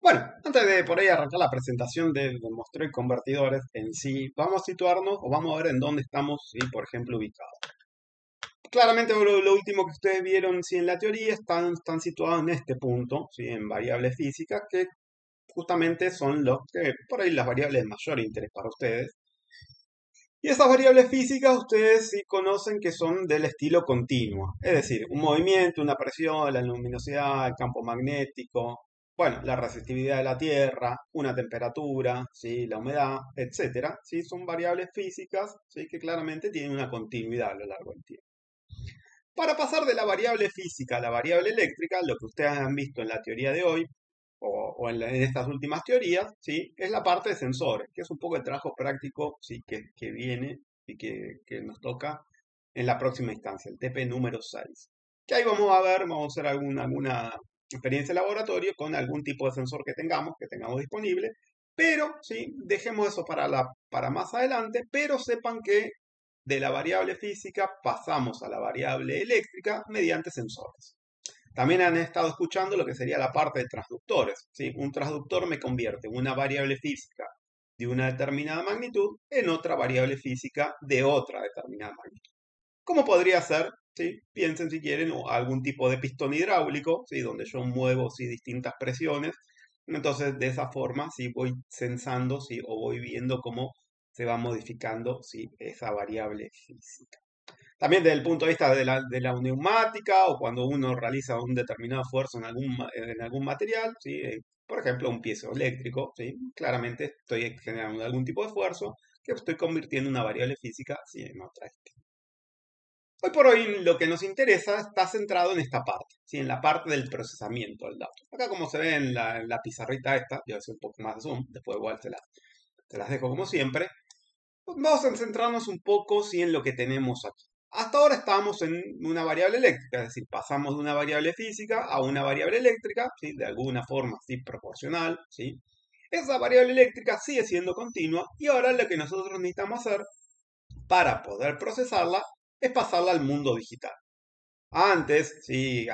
Bueno, antes de por ahí arrancar la presentación de muestreo y convertidores en sí, vamos a situarnos o vamos a ver en dónde estamos, ¿sí? Por ejemplo, ubicados. Claramente lo último que ustedes vieron, sí, en la teoría están situados en este punto, ¿sí? En variables físicas, que justamente son los que, por ahí las variables de mayor interés para ustedes. Y esas variables físicas ustedes sí conocen que son del estilo continuo, es decir, un movimiento, una presión, la luminosidad, el campo magnético, bueno, la resistividad de la Tierra, una temperatura, ¿sí? La humedad, etcétera, ¿sí? Son variables físicas, ¿sí? Que claramente tienen una continuidad a lo largo del tiempo. Para pasar de la variable física a la variable eléctrica, lo que ustedes han visto en la teoría de hoy, o en estas últimas teorías, ¿sí? Es la parte de sensores, que es un poco el trabajo práctico, ¿sí? Que viene y que nos toca en la próxima instancia, el TP número 6. Que ahí vamos a ver, vamos a hacer alguna experiencia de laboratorio con algún tipo de sensor que tengamos disponible, pero ¿sí? Dejemos eso para más adelante, pero sepan que de la variable física pasamos a la variable eléctrica mediante sensores. También han estado escuchando lo que sería la parte de transductores, ¿sí? Un transductor me convierte una variable física de una determinada magnitud en otra variable física de otra determinada magnitud. ¿Cómo podría ser? ¿Sí? Piensen si quieren o algún tipo de pistón hidráulico, ¿sí? Donde yo muevo, ¿sí? Distintas presiones. Entonces, de esa forma, ¿sí? Voy sensando, ¿sí? O voy viendo cómo se va modificando, ¿sí? Esa variable física. También desde el punto de vista de la neumática o cuando uno realiza un determinado esfuerzo en algún material, ¿sí? Por ejemplo, un piezo eléctrico, ¿sí? Claramente estoy generando algún tipo de esfuerzo que estoy convirtiendo en una variable física, ¿sí? En otra. Hoy por hoy lo que nos interesa está centrado en esta parte, ¿sí? En la parte del procesamiento del dato. Acá como se ve en la pizarrita esta, yo voy a hacer un poco más de zoom, después igual se las dejo como siempre. Vamos a centrarnos un poco sí, en lo que tenemos aquí. Hasta ahora estamos en una variable eléctrica, es decir, pasamos de una variable física a una variable eléctrica, ¿sí? De alguna forma ¿sí? Proporcional. ¿Sí? Esa variable eléctrica sigue siendo continua y ahora lo que nosotros necesitamos hacer para poder procesarla es pasarla al mundo digital. Antes, sí, o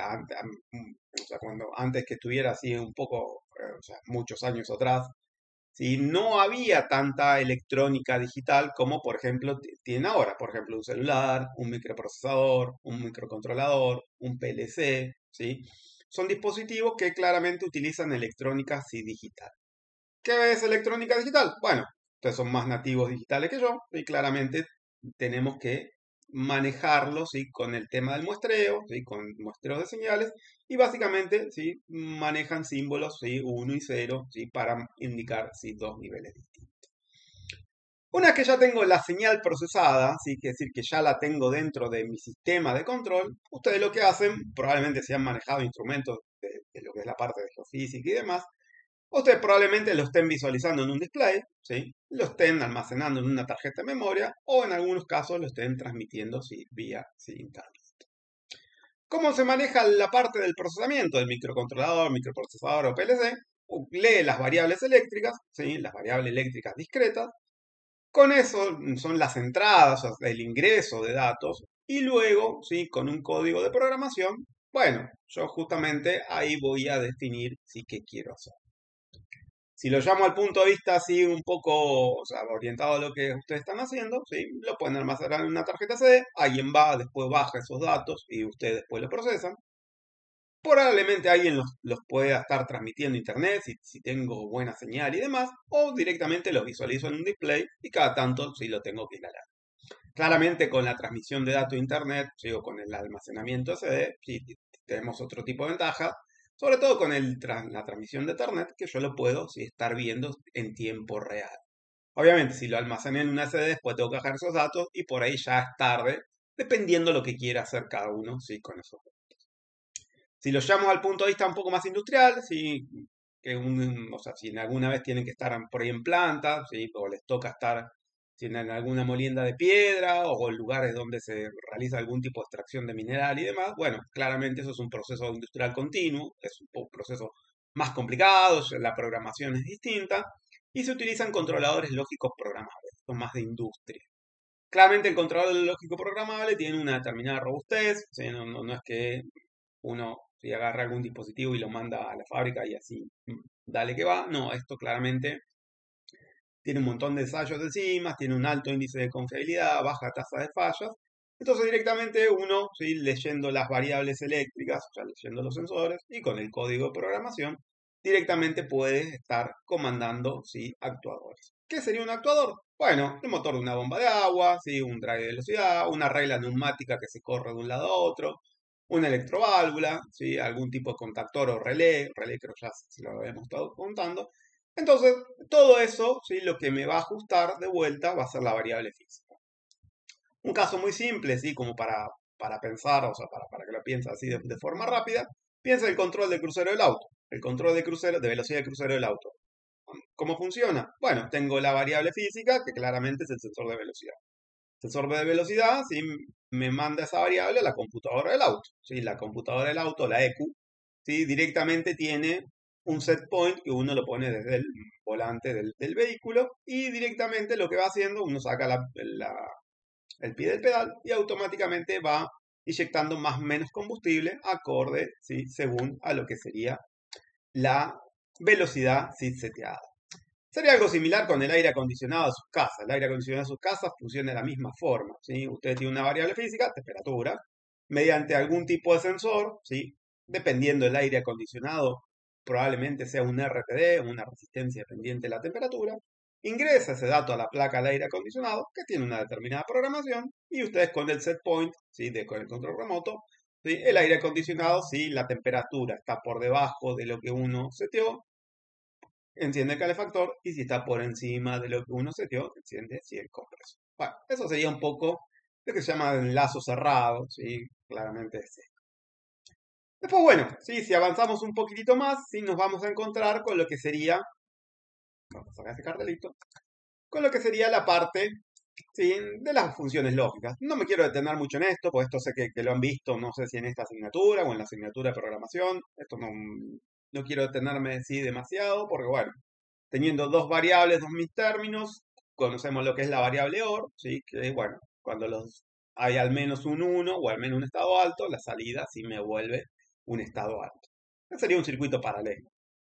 sea, antes que estuviera así un poco, o sea, muchos años atrás, ¿sí? No había tanta electrónica digital como, por ejemplo, tienen ahora. Por ejemplo, un celular, un microprocesador, un microcontrolador, un PLC, ¿sí? Son dispositivos que claramente utilizan electrónica sí, digital. ¿Qué es electrónica digital? Bueno, ustedes son más nativos digitales que yo y claramente tenemos que manejarlo ¿sí? Con el tema del muestreo, ¿sí? Con muestreos de señales y básicamente ¿sí? Manejan símbolos ¿sí? 1 y 0 ¿sí? Para indicar ¿sí? dos niveles distintos. Una vez que ya tengo la señal procesada, ¿sí? Que es decir, que ya la tengo dentro de mi sistema de control, ustedes lo que hacen, probablemente si han manejado instrumentos de lo que es la parte de geofísica y demás, ustedes probablemente lo estén visualizando en un display, ¿sí? Lo estén almacenando en una tarjeta de memoria o en algunos casos lo estén transmitiendo ¿sí? Vía ¿sí? Internet. ¿Cómo se maneja la parte del procesamiento del microcontrolador, microprocesador o PLC? Lee las variables eléctricas, ¿sí? Las variables eléctricas discretas. Con eso son las entradas, o sea, el ingreso de datos. Y luego, ¿sí? Con un código de programación, bueno, yo justamente ahí voy a definir ¿sí? Qué quiero hacer. Si lo llamo al punto de vista así un poco, o sea, orientado a lo que ustedes están haciendo, ¿sí? Lo pueden almacenar en una tarjeta CD, alguien va, después baja esos datos y ustedes después lo procesan. Probablemente alguien los pueda estar transmitiendo a internet si tengo buena señal y demás, o directamente los visualizo en un display y cada tanto sí lo tengo que instalar. Claramente con la transmisión de datos a internet, ¿sí? O con el almacenamiento CD, sí, tenemos otro tipo de ventaja, sobre todo con la transmisión de Ethernet, que yo lo puedo sí, estar viendo en tiempo real. Obviamente, si lo almacené en una SD, después tengo que bajar esos datos y por ahí ya es tarde, dependiendo lo que quiera hacer cada uno ¿sí? Con esos datos. Si lo llamo al punto de vista un poco más industrial, ¿sí? O sea, si en alguna vez tienen que estar por ahí en planta, ¿sí? O les toca estar si en alguna molienda de piedra o en lugares donde se realiza algún tipo de extracción de mineral y demás, bueno, claramente eso es un proceso industrial continuo, es un proceso más complicado, la programación es distinta y se utilizan controladores lógicos programables, son más de industria. Claramente el controlador lógico programable tiene una determinada robustez, ¿sí? No es que uno si agarra algún dispositivo y lo manda a la fábrica y así, dale que va. No, esto claramente tiene un montón de ensayos encima, tiene un alto índice de confiabilidad, baja tasa de fallas. Entonces directamente uno, ¿sí? Leyendo las variables eléctricas, o sea, leyendo los sensores y con el código de programación, directamente puede estar comandando, ¿sí? Actuadores. ¿Qué sería un actuador? Bueno, el motor de una bomba de agua, ¿sí? Un drive de velocidad, una regla neumática que se corre de un lado a otro, una electroválvula, ¿sí? Algún tipo de contactor o relé creo ya si lo habíamos estado contando. Entonces, todo eso, ¿sí? Lo que me va a ajustar de vuelta va a ser la variable física. Un caso muy simple, ¿sí? Como para pensar, o sea, para que lo piense así de forma rápida, piensa el control de crucero del auto, el control de crucero, de velocidad de crucero del auto. ¿Cómo funciona? Bueno, tengo la variable física, que claramente es el sensor de velocidad. El sensor de velocidad, ¿sí? Me manda esa variable a la computadora del auto. ¿Sí? La computadora del auto, la EQ, ¿sí? Directamente tiene un set point que uno lo pone desde el volante del vehículo y directamente lo que va haciendo, uno saca el pie del pedal y automáticamente va inyectando más o menos combustible acorde, ¿sí? Según a lo que sería la velocidad, ¿sí? Seteada. Sería algo similar con el aire acondicionado de sus casas. El aire acondicionado de sus casas funciona de la misma forma, ¿sí? Usted tiene una variable física, temperatura, mediante algún tipo de sensor, ¿sí? Dependiendo del aire acondicionado, probablemente sea un RTD, una resistencia dependiente de la temperatura. Ingresa ese dato a la placa de aire acondicionado, que tiene una determinada programación, y ustedes con el set point, ¿sí? Con el control remoto, ¿sí? El aire acondicionado, si la temperatura está por debajo de lo que uno seteó, enciende el calefactor y si está por encima de lo que uno seteó, enciende sí, el compresor. Bueno, eso sería un poco lo que se llama enlazo cerrado, ¿sí? Claramente es esto. Después, bueno, ¿sí? Si avanzamos un poquitito más, ¿sí? Nos vamos a encontrar con lo que sería, vamos a sacar este cartelito, con lo que sería la parte, ¿sí? De las funciones lógicas. No me quiero detener mucho en esto, porque esto sé que lo han visto, no sé si en esta asignatura o en la asignatura de programación. Esto no quiero detenerme, sí, demasiado, porque bueno, teniendo dos variables, dos mis términos, conocemos lo que es la variable OR, ¿sí? Que bueno, cuando hay al menos un 1 o al menos un estado alto, la salida sí me vuelve un estado alto. Ese sería un circuito paralelo.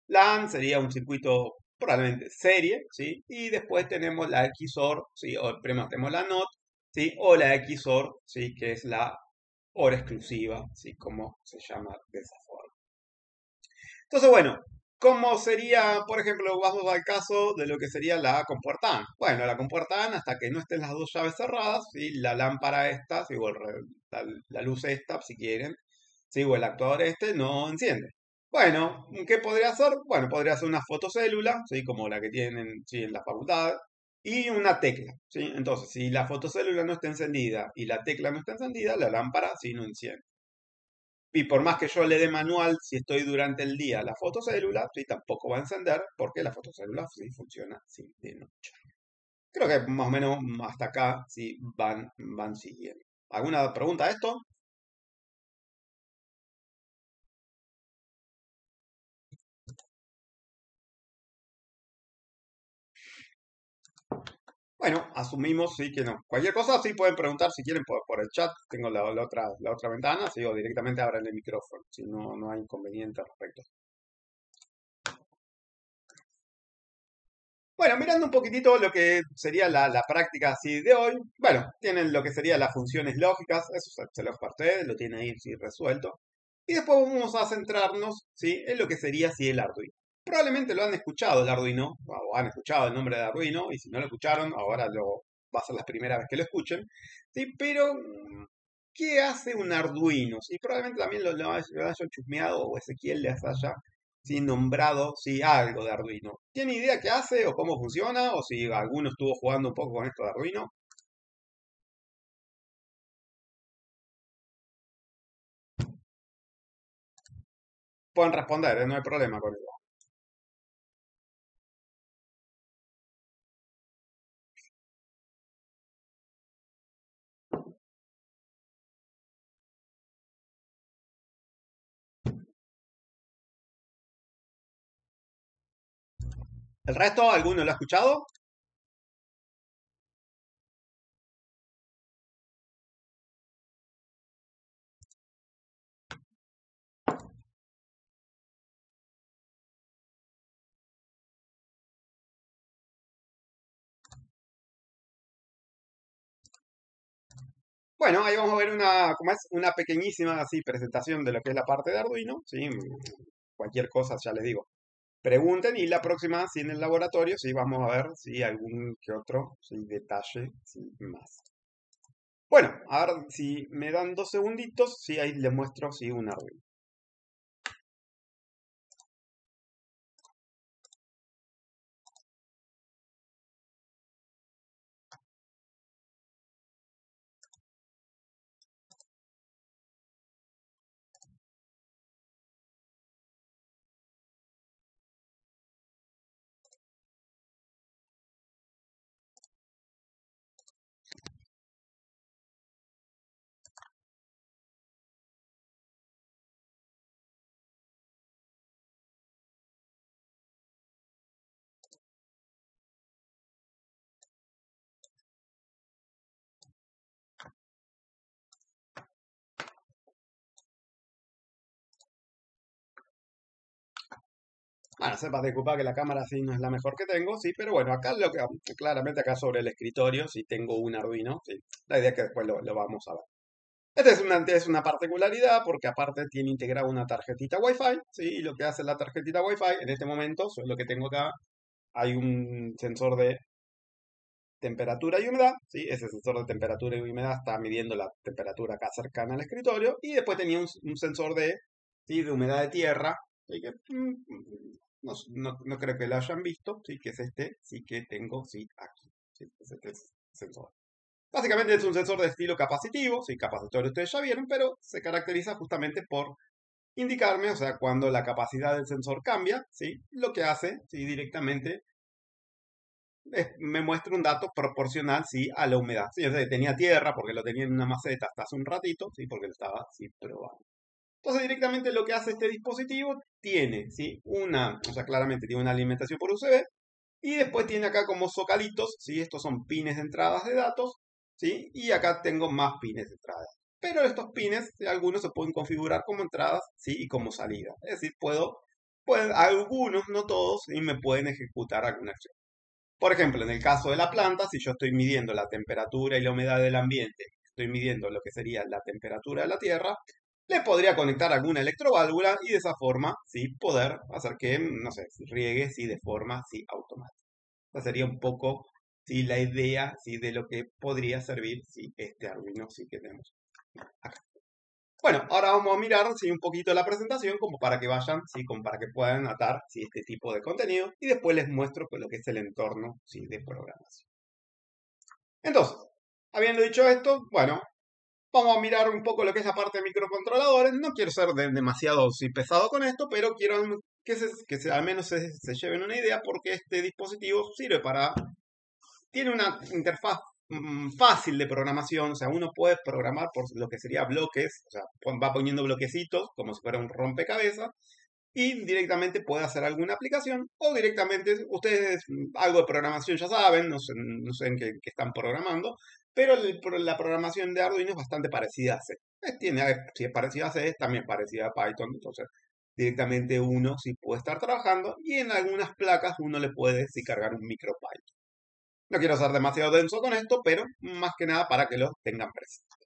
LAN sería un circuito probablemente serie, ¿sí? Y después tenemos la XOR, ¿sí? O primero tenemos la NOT, ¿sí? O la XOR, ¿sí? Que es la OR exclusiva, ¿sí? Como se llama de esa forma. Entonces, bueno, ¿cómo sería, por ejemplo, vamos al caso de lo que sería la compuerta AND? Bueno, la compuerta AND, hasta que no estén las dos llaves cerradas, ¿sí? La lámpara esta, ¿sí? O la luz esta, si quieren, ¿sí? O el actuador este, no enciende. Bueno, ¿qué podría hacer? Bueno, podría ser una fotocélula, ¿sí? Como la que tienen, ¿sí? En la facultad, y una tecla, ¿sí? Entonces, si la fotocélula no está encendida y la tecla no está encendida, la lámpara sí no enciende. Y por más que yo le dé manual, si estoy durante el día la fotocélula, sí, tampoco va a encender porque la fotocélula sí funciona sí, de noche. Creo que más o menos hasta acá sí van siguiendo. ¿Alguna pregunta a esto? Bueno, asumimos sí que no. Cualquier cosa sí pueden preguntar si quieren por el chat. Tengo la otra ventana, sí, o directamente abran el micrófono, si no hay inconveniente al respecto. Bueno, mirando un poquitito lo que sería la práctica así de hoy, bueno, tienen lo que serían las funciones lógicas, eso se los parté, lo tienen ahí sí, resuelto. Y después vamos a centrarnos, ¿sí? En lo que sería sí, el Arduino. Probablemente lo han escuchado el Arduino, o han escuchado el nombre de Arduino, y si no lo escucharon, ahora va a ser la primera vez que lo escuchen. ¿Sí? Pero, ¿qué hace un Arduino? Sí, probablemente también lo hayan chusmeado o Ezequiel les haya sí, nombrado sí, algo de Arduino. ¿Tiene idea qué hace o cómo funciona? O si alguno estuvo jugando un poco con esto de Arduino. Pueden responder, no hay problema con eso. ¿El resto, alguno lo ha escuchado? Bueno, ahí vamos a ver una, ¿cómo es? Una pequeñísima así presentación de lo que es la parte de Arduino, ¿sí? Cualquier cosa, ya les digo. Pregunten y la próxima, si en el laboratorio, sí, vamos a ver si algún que otro sí, detalle sí, más. Bueno, a ver si me dan 2 segunditos, sí, ahí les muestro sí, un Arduino. Bueno, sepas disculpar que la cámara sí no es la mejor que tengo, sí, pero bueno, acá lo que, claramente acá sobre el escritorio sí tengo un Arduino, sí. La idea es que después lo vamos a ver. Esta es una particularidad porque aparte tiene integrada una tarjetita Wi-Fi, ¿sí? Y lo que hace la tarjetita Wi-Fi en este momento, eso es lo que tengo acá, hay un sensor de temperatura y humedad, ¿sí? Ese sensor de temperatura y humedad está midiendo la temperatura acá cercana al escritorio y después tenía un sensor de, ¿sí? De humedad de tierra, ¿sí? Que, no creo que lo hayan visto, ¿sí? Que es este, sí que tengo, sí, aquí, ¿sí? Es este sensor. Básicamente es un sensor de estilo capacitivo, sí, capacitorio ustedes ya vieron, pero se caracteriza justamente por indicarme, o sea, cuando la capacidad del sensor cambia, ¿sí? Lo que hace, ¿sí? Directamente me muestra un dato proporcional, ¿sí? A la humedad. Sí, o sea, tenía tierra porque lo tenía en una maceta hasta hace un ratito, ¿sí? Porque lo estaba, sí, probando. Entonces directamente lo que hace este dispositivo tiene, ¿sí? O sea, claramente tiene una alimentación por USB y después tiene acá como zocalitos, ¿sí? Estos son pines de entradas de datos, ¿sí? Y acá tengo más pines de entrada. Pero estos pines, ¿sí? Algunos se pueden configurar como entradas, ¿sí? Y como salida. Es decir, algunos, no todos, y me pueden ejecutar alguna acción. Por ejemplo, en el caso de la planta, si yo estoy midiendo la temperatura y la humedad del ambiente, estoy midiendo lo que sería la temperatura de la tierra, le podría conectar alguna electroválvula y de esa forma, sí, poder hacer que, no sé, riegue, sí, de forma, sí, automática. Esa sería un poco, sí, la idea, sí, de lo que podría servir, sí, este Arduino, sí, que tenemos acá. Bueno, ahora vamos a mirar, sí, un poquito la presentación como para que vayan, sí, como para que puedan atar, sí, este tipo de contenido y después les muestro pues, lo que es el entorno, sí, de programación. Entonces, habiendo dicho esto, bueno, vamos a mirar un poco lo que es la parte de microcontroladores. No quiero ser demasiado sí, pesado con esto, pero quiero al menos se lleven una idea porque este dispositivo sirve para... Tiene una interfaz fácil de programación, o sea, uno puede programar por lo que sería bloques, o sea, va poniendo bloquecitos como si fuera un rompecabezas y directamente puede hacer alguna aplicación o directamente ustedes algo de programación ya saben, no sé en qué están programando, pero la programación de Arduino es bastante parecida a C. Si es parecida a C, es también parecida a Python, entonces directamente uno sí puede estar trabajando y en algunas placas uno le puede sí cargar un MicroPython. No quiero ser demasiado denso con esto, pero más que nada para que lo tengan presente.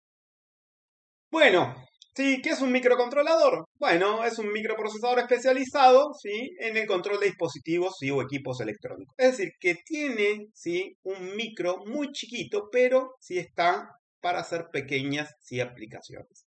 Bueno, sí, ¿qué es un microcontrolador? Bueno, es un microprocesador especializado, ¿sí? En el control de dispositivos, ¿sí? O equipos electrónicos. Es decir, que tiene, ¿sí? Un micro muy chiquito, pero sí está para hacer pequeñas, ¿sí? Aplicaciones.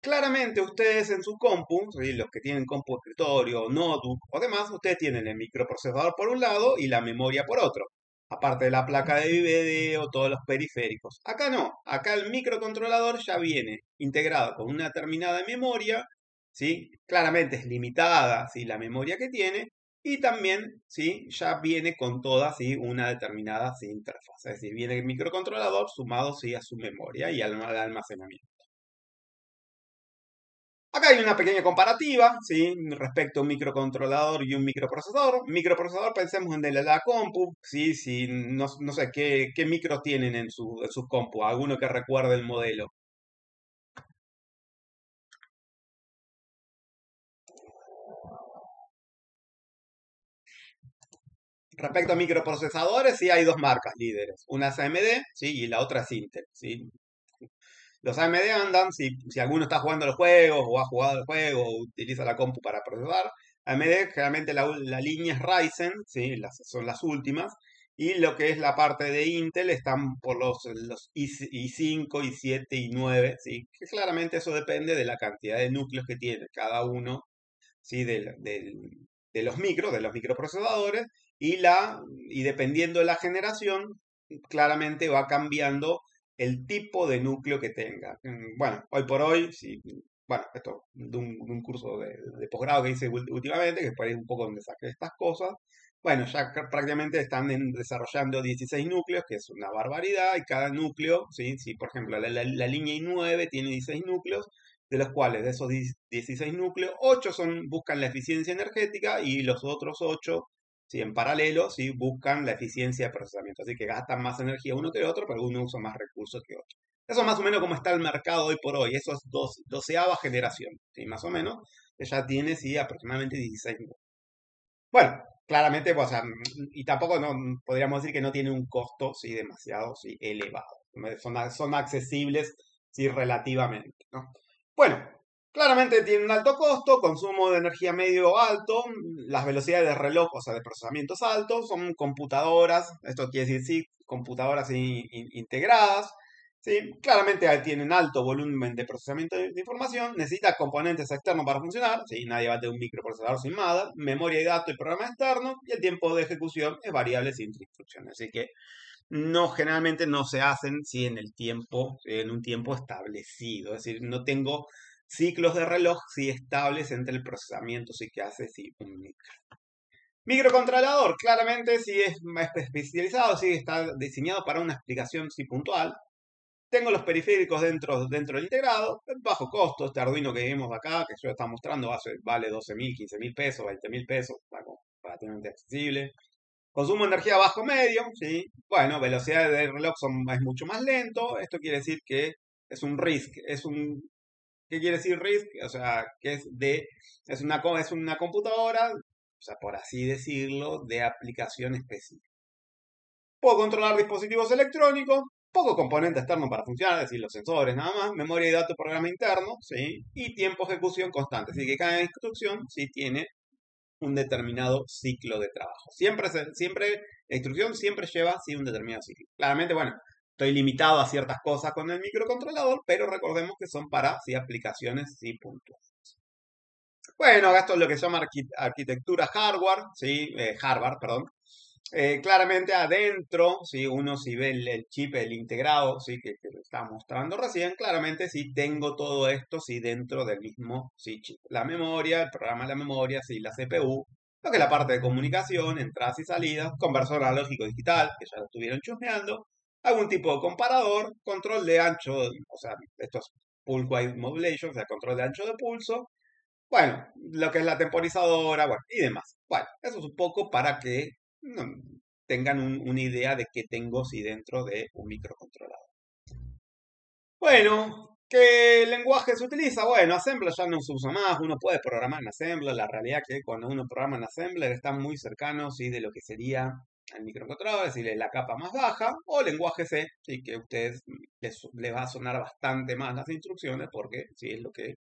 Claramente ustedes en su compu, ¿sí? Los que tienen compu de escritorio, notebook o demás, ustedes tienen el microprocesador por un lado y la memoria por otro. Aparte de la placa de video, todos los periféricos. Acá no, acá el microcontrolador ya viene integrado con una determinada memoria, ¿sí? Claramente es limitada, ¿sí? La memoria que tiene. Y también, ¿sí? Ya viene con toda, ¿sí? Una determinada, ¿sí? Interfaz. Es decir, viene el microcontrolador sumado, ¿sí? A su memoria y al almacenamiento. Acá hay una pequeña comparativa, ¿sí? Respecto a un microcontrolador y un microprocesador. Microprocesador, pensemos en el de la compu, ¿sí? Si, no sé, ¿qué micros tienen en sus compu? Alguno que recuerde el modelo. Respecto a microprocesadores, sí hay dos marcas líderes. Una es AMD, ¿sí? Y la otra es Intel, ¿sí? Los AMD andan, si alguno está jugando los juegos o ha jugado el juego o utiliza la compu para procesar, AMD generalmente la línea es Ryzen, ¿sí? Son las últimas, y lo que es la parte de Intel están por los i5, i7, i9, ¿sí? Que claramente eso depende de la cantidad de núcleos que tiene cada uno, ¿sí? De los micros, de los microprocesadores, y dependiendo de la generación, claramente va cambiando el tipo de núcleo que tenga. Bueno, hoy por hoy, sí, bueno, esto de un curso de posgrado que hice últimamente, que por ahí es un poco donde saqué estas cosas. Bueno, ya prácticamente están desarrollando 16 núcleos, que es una barbaridad, y cada núcleo, ¿sí? Si por ejemplo la línea i9 tiene 16 núcleos, de los cuales de esos 16 núcleos, 8 buscan la eficiencia energética y los otros 8, ¿sí? En paralelo, ¿sí? Buscan la eficiencia de procesamiento. Así que gastan más energía uno que el otro, pero uno usa más recursos que otro. Eso más o menos como está el mercado hoy por hoy. Eso es doceava generación, ¿sí? Más o menos, que ya tiene, sí, aproximadamente 16 núcleos. Bueno, claramente, pues, o sea, y tampoco no, podríamos decir que no tiene un costo, sí, demasiado, sí, elevado. Son accesibles, sí, relativamente, ¿no? Bueno, claramente tiene un alto costo, consumo de energía medio alto, las velocidades de reloj, o sea, de procesamientos altos, son computadoras, esto quiere decir, sí, computadoras integradas, sí, claramente tienen alto volumen de procesamiento de información, necesita componentes externos para funcionar, sí, nadie va a tener un microprocesador sin nada, memoria y datos y programa externo, y el tiempo de ejecución es variable sin instrucciones, así que no, generalmente no se hacen sí, en un tiempo establecido. Es decir, no tengo ciclos de reloj sí, estables entre el procesamiento sí, que hace sí, un micro. Microcontrolador, claramente sí es más especializado, sí está diseñado para una explicación sí, puntual. Tengo los periféricos dentro del integrado, bajo costo. Este Arduino que vimos acá, que yo está mostrando, vale 12.000, 15.000 pesos, 20.000 pesos, relativamente accesible. Consumo de energía bajo medio, ¿sí? Bueno, velocidad del reloj es mucho más lento. Esto quiere decir que es un RISC. ¿Qué quiere decir RISC? O sea, que es una computadora, o sea, por así decirlo, de aplicación específica. Puedo controlar dispositivos electrónicos, poco componente externo para funcionar, es decir, los sensores nada más, memoria y datos, programa interno, ¿sí? Y tiempo de ejecución constante. Así que cada instrucción sí tiene un determinado ciclo de trabajo. La instrucción siempre lleva sí, un determinado ciclo. Claramente, bueno, estoy limitado a ciertas cosas con el microcontrolador, pero recordemos que son para sí, aplicaciones sí, puntuales. Bueno, esto es lo que se llama arquitectura hardware, ¿sí? Hardware, perdón. Claramente adentro, si uno si ve el chip, el integrado, sí, que lo estaba mostrando recién, claramente sí tengo todo esto sí dentro del mismo sí, chip. La memoria, el programa de la memoria, sí, la CPU, lo que es la parte de comunicación, entradas y salidas, conversor analógico digital, que ya lo estuvieron chusmeando, algún tipo de comparador, control de ancho, o sea, esto es pulse width modulation, o sea, control de ancho de pulso, bueno, lo que es la temporizadora, bueno, y demás. Bueno, eso es un poco para que no, tengan una idea de qué tengo si dentro de un microcontrolador. Bueno, ¿qué lenguaje se utiliza? Bueno, Assembler ya no se usa más, uno puede programar en Assembler, la realidad es que cuando uno programa en Assembler está muy cercano ¿sí? de lo que sería el microcontrolador, es decir, la capa más baja, o lenguaje C, ¿sí? Que a ustedes les va a sonar bastante más las instrucciones porque sí es lo que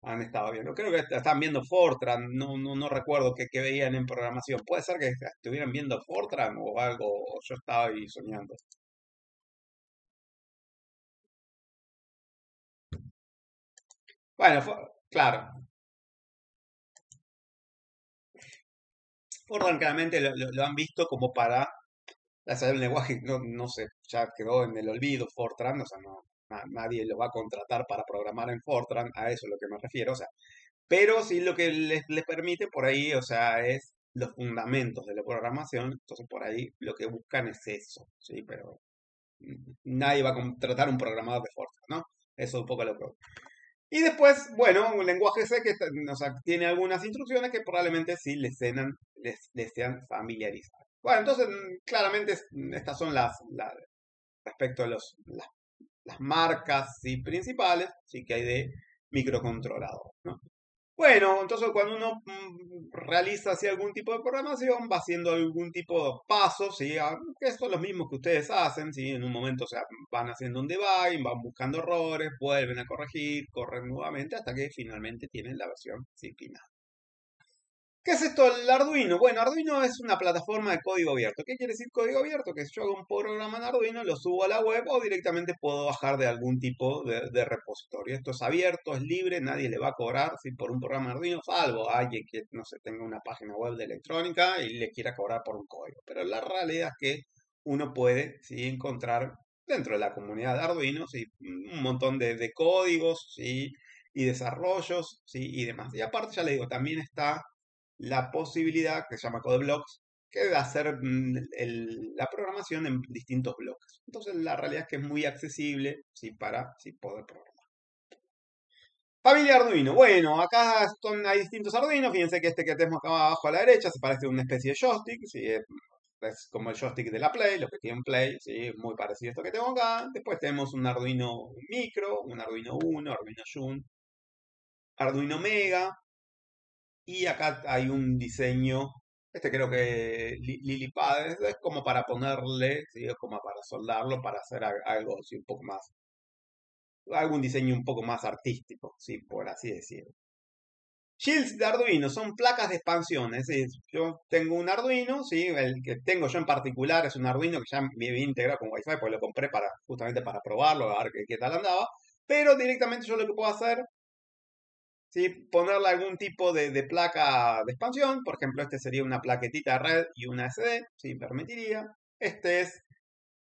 han estado viendo. Creo que están viendo Fortran, no recuerdo qué veían en programación. Puede ser que estuvieran viendo Fortran o algo, o yo estaba ahí soñando. Bueno, claro, Fortran claramente lo han visto como para hacer el lenguaje, no sé, ya quedó en el olvido Fortran, o sea, nadie lo va a contratar para programar en Fortran, a eso es lo que me refiero, o sea, pero sí lo que les permite por ahí, o sea, es los fundamentos de la programación, entonces por ahí lo que buscan es eso, ¿sí? Pero nadie va a contratar un programador de Fortran, ¿no? Eso es un poco lo que... Y después, bueno, un lenguaje C que o sea, tiene algunas instrucciones que probablemente sí les sean familiarizadas. Bueno, entonces, claramente estas son respecto a las marcas ¿sí? principales ¿sí? que hay de microcontrolador, ¿no? Bueno, entonces cuando uno realiza así algún tipo de programación, va haciendo algún tipo de pasos, ¿sí? Que son los mismos que ustedes hacen, ¿sí? En un momento, o sea, van haciendo un debug, van buscando errores, vuelven a corregir, corren nuevamente hasta que finalmente tienen la versión sí, final. ¿Qué es esto el Arduino? Bueno, Arduino es una plataforma de código abierto. ¿Qué quiere decir código abierto? Que si yo hago un programa en Arduino, lo subo a la web o directamente puedo bajar de algún tipo de repositorio. Esto es abierto, es libre, nadie le va a cobrar si por un programa Arduino, salvo alguien que, no sé, tenga una página web de electrónica y le quiera cobrar por un código. Pero la realidad es que uno puede ¿sí? encontrar dentro de la comunidad de Arduino ¿sí? un montón de códigos ¿sí? y desarrollos ¿sí? y demás. Y aparte, ya le digo, también está la posibilidad, que se llama CodeBlocks, que de hacer la programación en distintos bloques. Entonces la realidad es que es muy accesible ¿sí? para ¿sí? poder programar. Familia Arduino. Bueno, acá hay distintos Arduinos. Fíjense que este que tenemos acá abajo a la derecha se parece a una especie de joystick. ¿Sí? Es como el joystick de la Play, lo que tiene Play, ¿sí? Muy parecido a esto que tengo acá. Después tenemos un Arduino Micro, un Arduino Uno, Arduino Jun, Arduino Mega, y acá hay un diseño, este creo que LilyPad, es como para ponerle, ¿sí? Es como para soldarlo, para hacer algo así un poco más, algún diseño un poco más artístico, ¿sí? Por así decirlo. Shields de Arduino son placas de expansión, es decir, yo tengo un Arduino, ¿sí? El que tengo yo en particular es un Arduino que ya me viene integrado con Wi-Fi, pues lo compré justamente para probarlo, a ver qué tal andaba, pero directamente yo lo que puedo hacer ¿sí? Ponerle algún tipo de placa de expansión, por ejemplo, este sería una plaquetita red y una SD, ¿sí? Permitiría. Este es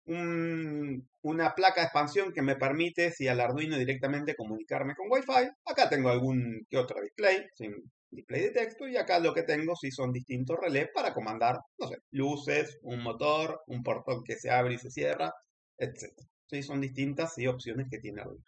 una placa de expansión que me permite, si al Arduino directamente comunicarme con Wi-Fi. Acá tengo algún que otro display, ¿sí? Display de texto, y acá lo que tengo sí son distintos relés para comandar, no sé, luces, un motor, un portón que se abre y se cierra, etc. ¿Sí? Son distintas ¿sí? opciones que tiene Arduino.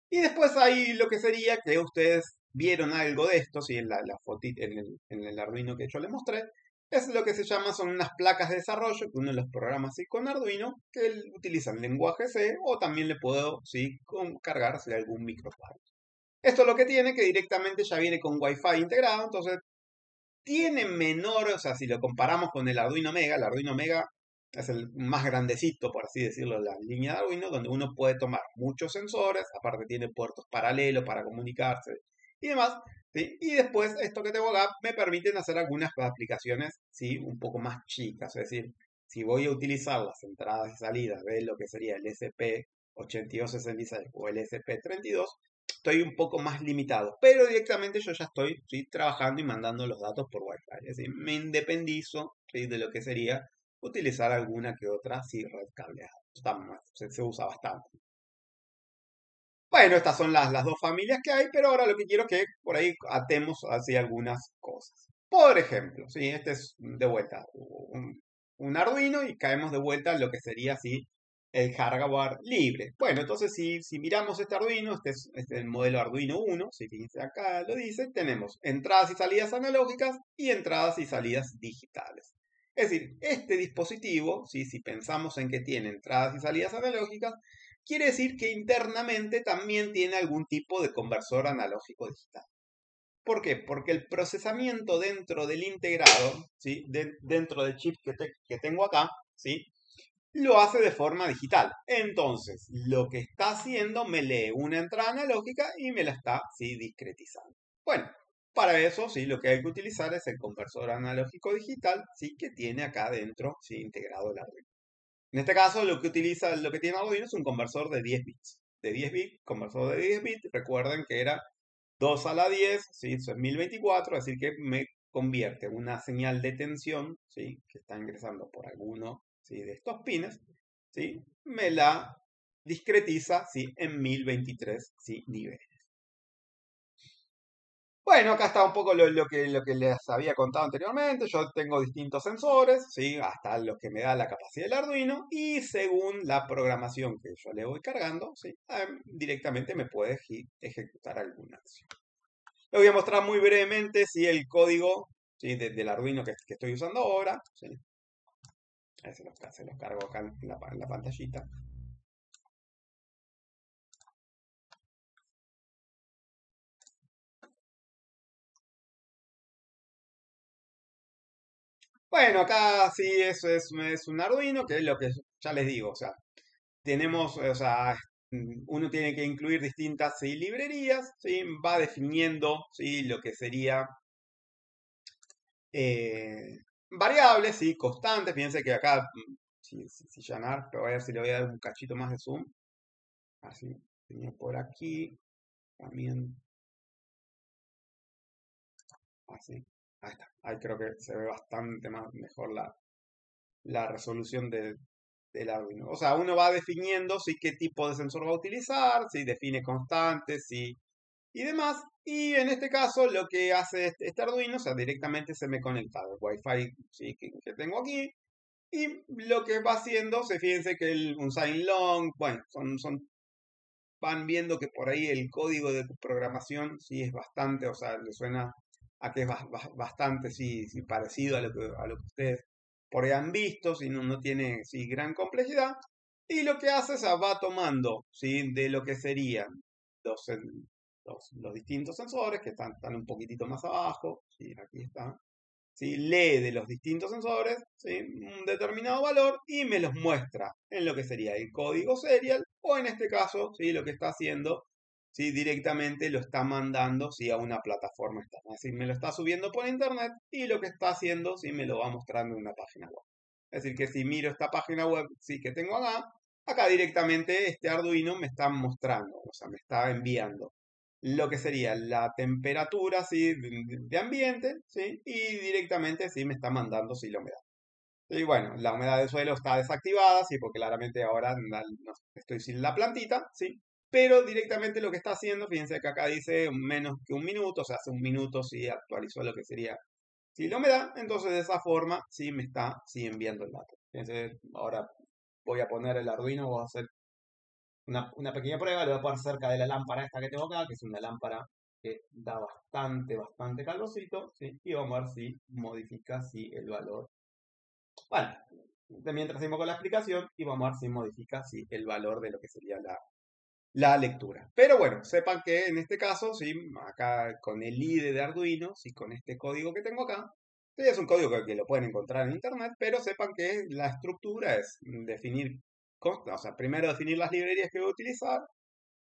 Y después hay lo que sería que ustedes vieron algo de esto, ¿sí? En la fotito, en el Arduino que yo les mostré. Es lo que se llama, son unas placas de desarrollo que uno los programa así con Arduino, que utilizan lenguaje C o también le puedo ¿sí? cargar algún microcontrolador. Esto es lo que tiene, que directamente ya viene con Wi-Fi integrado, entonces tiene menor, o sea, si lo comparamos con el Arduino Mega es el más grandecito, por así decirlo, la línea de Arduino, donde uno puede tomar muchos sensores, aparte tiene puertos paralelos para comunicarse y demás. ¿Sí? Y después, esto que tengo acá me permiten hacer algunas aplicaciones ¿sí? un poco más chicas, es decir, si voy a utilizar las entradas y salidas de lo que sería el SP8266 o el SP32, estoy un poco más limitado, pero directamente yo ya estoy ¿sí? trabajando y mandando los datos por Wi-Fi. Es decir, me independizo ¿sí? de lo que sería utilizar alguna que otra sí red cableada. Se usa bastante. Bueno, estas son las dos familias que hay, pero ahora lo que quiero es que por ahí atemos así algunas cosas. Por ejemplo, ¿sí? Este es de vuelta un Arduino y caemos de vuelta en lo que sería así el hardware libre. Bueno, entonces si miramos este Arduino, este es el modelo Arduino 1, si fíjense acá lo dice, tenemos entradas y salidas analógicas y entradas y salidas digitales. Es decir, este dispositivo, ¿sí? Si pensamos en que tiene entradas y salidas analógicas, quiere decir que internamente también tiene algún tipo de conversor analógico digital. ¿Por qué? Porque el procesamiento dentro del integrado, ¿sí? Dentro del chip que tengo acá, ¿sí? Lo hace de forma digital. Entonces, lo que está haciendo me lee una entrada analógica y me la está ¿sí? discretizando. Bueno, para eso sí, lo que hay que utilizar es el conversor analógico digital, sí, que tiene acá dentro, sí, integrado el Arduino. En este caso, lo que tiene Arduino es un conversor de 10 bits. De 10 bits, conversor de 10 bits, recuerden que era 2 a la 10, ¿sí? Eso es 1024, es decir, que me convierte una señal de tensión, ¿sí? Que está ingresando por alguno ¿sí? de estos pines, ¿sí? Me la discretiza ¿sí? en 1023 ¿sí? niveles. Bueno, acá está un poco lo que les había contado anteriormente. Yo tengo distintos sensores, ¿sí? Hasta los que me da la capacidad del Arduino. Y según la programación que yo le voy cargando, ¿sí? Directamente me puede ejecutar alguna acción. Les voy a mostrar muy brevemente ¿sí? el código ¿sí? del Arduino que estoy usando ahora. ¿Sí? Se los cargo acá en la pantallita. Bueno, acá sí eso es un Arduino, que es lo que ya les digo, o sea, tenemos, o sea, uno tiene que incluir distintas ¿sí? librerías, ¿sí? Va definiendo ¿sí? lo que sería eh, variables, ¿sí? Constantes. Fíjense que acá, si llenar, pero voy a ver si le voy a dar un cachito más de zoom. Así, tenía por aquí, también, así. Ahí está. Ahí creo que se ve bastante más mejor la resolución del Arduino. O sea, uno va definiendo ¿sí? qué tipo de sensor va a utilizar, si define constantes, y demás. Y en este caso lo que hace este Arduino, o sea, directamente se me conecta al Wi-Fi ¿sí? que tengo aquí. Y lo que va haciendo, fíjense que un sign long, bueno, van viendo que por ahí el código de programación sí es bastante, o sea, le suena a que es bastante sí, parecido a lo que ustedes por ahí han visto, si no tiene sí, gran complejidad. Y lo que hace es va tomando ¿sí? de lo que serían los, los distintos sensores que están un poquitito más abajo, ¿sí? Aquí está. ¿Sí? Lee de los distintos sensores ¿sí? un determinado valor y me los muestra en lo que sería el código serial o en este caso ¿sí? lo que está haciendo ¿sí? directamente lo está mandando ¿sí? a una plataforma externa. Es decir, me lo está subiendo por internet y lo que está haciendo ¿sí? me lo va mostrando en una página web. Es decir, que si miro esta página web ¿sí? que tengo acá directamente este Arduino me está mostrando, o sea, me está enviando lo que sería la temperatura ¿sí? de ambiente, ¿sí? Y directamente sí me está mandando sí, la humedad. Y bueno, la humedad del suelo está desactivada, sí, porque claramente ahora no estoy sin la plantita, ¿sí? Pero directamente lo que está haciendo, fíjense que acá dice menos que un minuto, o sea, hace un minuto sí actualizó lo que sería sí, la humedad, entonces de esa forma sí me está sí, enviando el dato. Fíjense, ahora voy a poner el Arduino, voy a hacer una pequeña prueba, lo voy a poner cerca de la lámpara esta que tengo acá, que es una lámpara que da bastante calorcito, ¿sí? Y vamos a ver si modifica si el valor. Vale, mientras seguimos con la explicación y vamos a ver si modifica si el valor de lo que sería la lectura. Pero bueno, sepan que en este caso, sí, acá con el IDE de Arduino, sí, con este código que tengo acá, sí, es un código que lo pueden encontrar en internet, pero sepan que la estructura es definir, o sea, primero definir las librerías que voy a utilizar,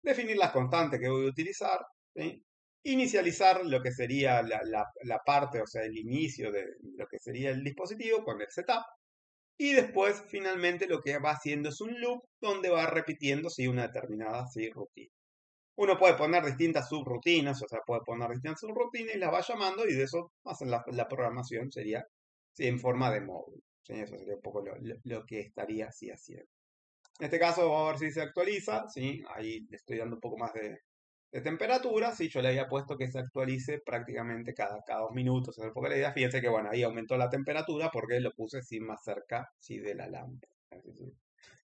definir las constantes que voy a utilizar, ¿sí? Inicializar lo que sería la parte, o sea, el inicio de lo que sería el dispositivo con el setup, y después finalmente lo que va haciendo es un loop donde va repitiendo ¿sí? una determinada ¿sí? rutina. Uno puede poner distintas subrutinas, o sea, puede poner distintas subrutinas y las va llamando y de eso hacen la programación, sería ¿sí? en forma de módulo. ¿Sí? Eso sería un poco lo que estaría así haciendo. En este caso, vamos a ver si se actualiza, ¿sí? Ahí le estoy dando un poco más de temperatura, ¿sí? Yo le había puesto que se actualice prácticamente cada 2 minutos, ¿sí? Porque la idea, fíjense que, bueno, ahí aumentó la temperatura porque lo puse ¿sí? más cerca, ¿sí? de la lámpara.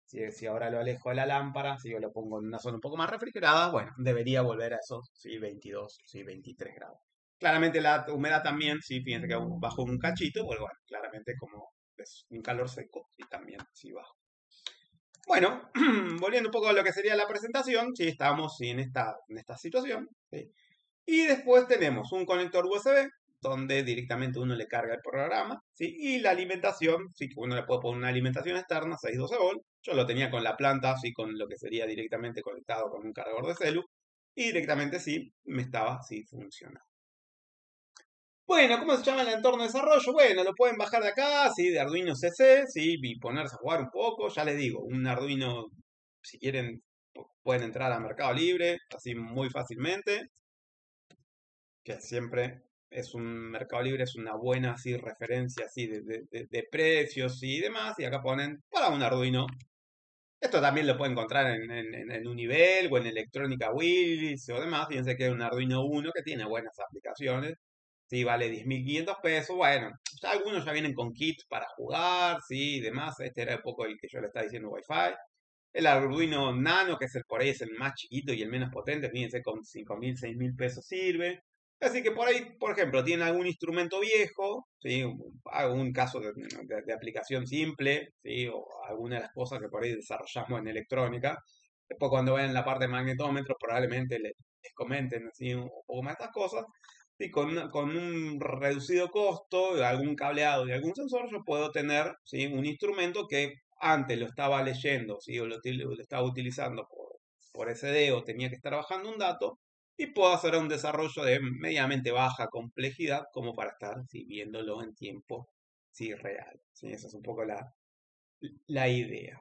Si ahora lo alejo de la lámpara, si yo lo pongo en una zona un poco más refrigerada, bueno, debería volver a esos, ¿sí? 22, ¿sí? 23 grados. Claramente la humedad también, sí, fíjense que bajó un cachito, pues bueno, claramente como es un calor seco, y también sí bajo. Bueno, volviendo un poco a lo que sería la presentación, sí, estamos sí, en esta situación. ¿Sí? Y después tenemos un conector USB, donde directamente uno le carga el programa, ¿sí? Y la alimentación, sí, que uno le puede poner una alimentación externa, 612 volt. Yo lo tenía con la planta, sí, con lo que sería directamente conectado con un cargador de celu. Y directamente sí, me estaba, sí, funcionando. Bueno, ¿cómo se llama el entorno de desarrollo? Bueno, lo pueden bajar de acá, sí, de Arduino CC, sí, y ponerse a jugar un poco. Ya les digo, un Arduino, si quieren, pueden entrar a Mercado Libre, así muy fácilmente, que siempre es un Mercado Libre, es una buena así, referencia así, de precios y demás. Y acá ponen para un Arduino. Esto también lo pueden encontrar en Univel o en Electrónica Willis o demás. Fíjense que es un Arduino 1 que tiene buenas aplicaciones. Sí, vale 10.500 pesos. Bueno, ya algunos ya vienen con kits para jugar, sí, y demás. Este era un poco el que yo le estaba diciendo Wi-Fi. El Arduino Nano, que es el por ahí es el más chiquito y el menos potente, fíjense, con 5.000, 6.000 pesos sirve. Así que por ahí, por ejemplo, tiene algún instrumento viejo, ¿sí? Algún caso de aplicación simple, ¿sí? O alguna de las cosas que por ahí desarrollamos en electrónica. Después cuando vean la parte de magnetómetros probablemente les comenten así, un poco más estas cosas. ¿sí? Con un reducido costo, algún cableado y algún sensor, yo puedo tener, ¿sí? Un instrumento que antes lo estaba leyendo, ¿sí? O lo estaba utilizando por SD o tenía que estar bajando un dato, y puedo hacer un desarrollo de medianamente baja complejidad como para estar, ¿sí? Viéndolo en tiempo, ¿sí? Real. ¿Sí? Esa es un poco la idea.